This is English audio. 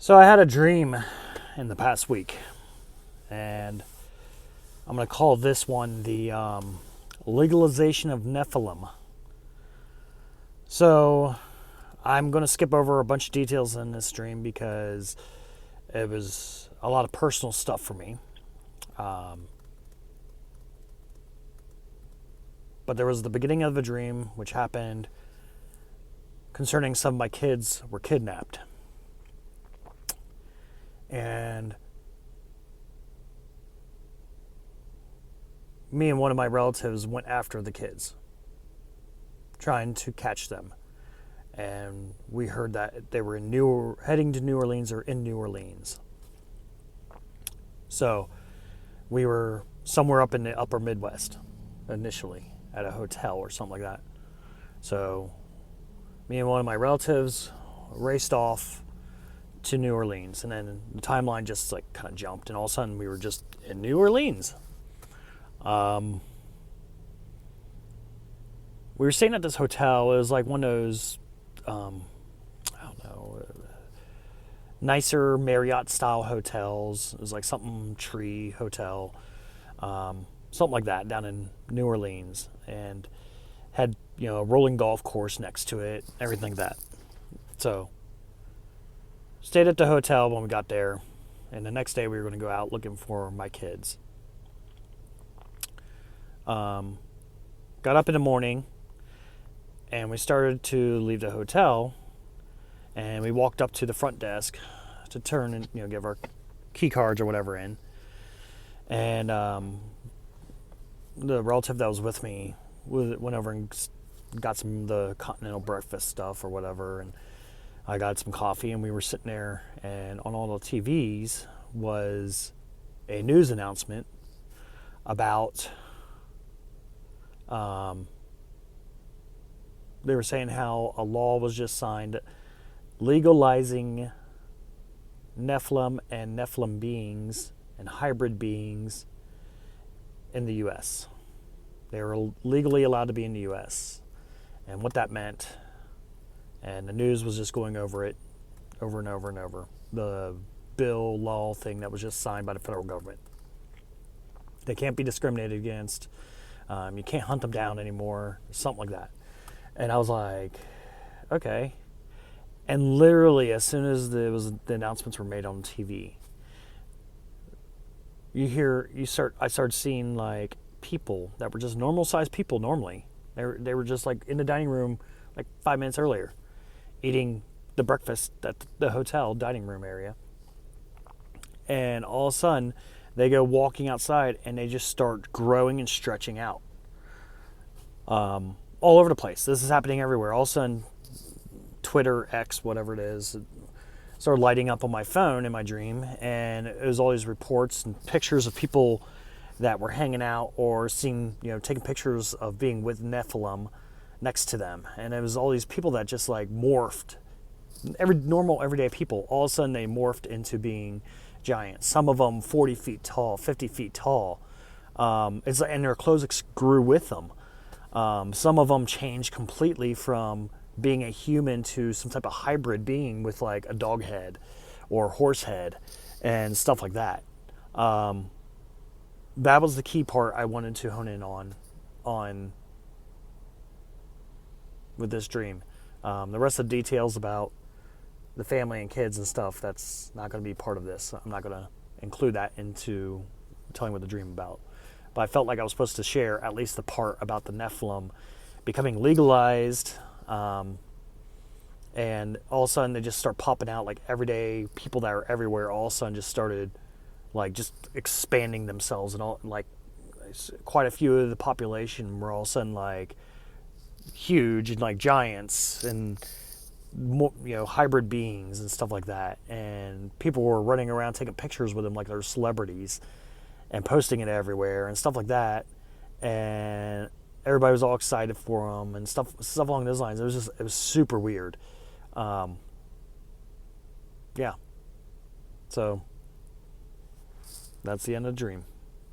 So I had a dream in the past week, and I'm going to call this one the legalization of Nephilim. So I'm going to skip over a bunch of details in this dream because it was a lot of personal stuff for me. But there was the beginning of the dream, which happened concerning some of my kids were kidnapped. And me and one of my relatives went after the kids, trying to catch them. And we heard that they were heading to New Orleans or in New Orleans. So we were somewhere up in the upper Midwest initially at a hotel or something like that. So me and one of my relatives raced off to New Orleans, and then the timeline just like kind of jumped, and all of a sudden we were just in New Orleans. We were staying at this hotel. It was like one of those, I don't know, nicer Marriott style hotels. It was like something Tree Hotel, something like that down in New Orleans, and had a rolling golf course next to it, everything like that. So stayed at the hotel when we got there, and the next day we were going to go out looking for my kids. Got up in the morning, and we started to leave the hotel, and we walked up to the front desk to turn and give our key cards or whatever in. And the relative that was with me went over and got some of the continental breakfast stuff or whatever, and I got some coffee, and we were sitting there, and on all the TVs was a news announcement about they were saying how a law was just signed legalizing Nephilim and Nephilim beings and hybrid beings in the U.S. They were legally allowed to be in the U.S. and what that meant. And the news was just going over it over and over and over. The law thing that was just signed by the federal government. They can't be discriminated against. You can't hunt them down anymore. Something like that. And I was like, okay. And literally, as soon as the announcements were made on TV, I started seeing like people that were just normal sized people normally. They were just like in the dining room like 5 minutes earlier, eating the breakfast at the hotel dining room area. And all of a sudden, they go walking outside and they just start growing and stretching out. All over the place. This is happening everywhere. All of a sudden, Twitter, X, whatever it is, started lighting up on my phone in my dream, and it was all these reports and pictures of people that were hanging out or seeing, taking pictures of being with Nephilim next to them. And it was all these people that just like morphed. Normal, everyday people, all of a sudden they morphed into being giants. Some of them 40 feet tall, 50 feet tall. And their clothes grew with them. Some of them changed completely from being a human to some type of hybrid being with like a dog head or horse head and stuff like that. That was the key part I wanted to hone in on with this dream. The rest of the details about the family and kids and stuff, that's not going to be part of this. I'm not going to include that into telling what the dream about. But I felt like I was supposed to share at least the part about the Nephilim becoming legalized, and all of a sudden they just start popping out like everyday people that are everywhere. All of a sudden just started like just expanding themselves, and all like quite a few of the population were all of a sudden like huge and like giants and hybrid beings and stuff like that. And people were running around taking pictures with them like they're celebrities and posting it everywhere and stuff like that. And everybody was all excited for them and stuff along those lines. It was super weird. Yeah. So that's the end of the dream.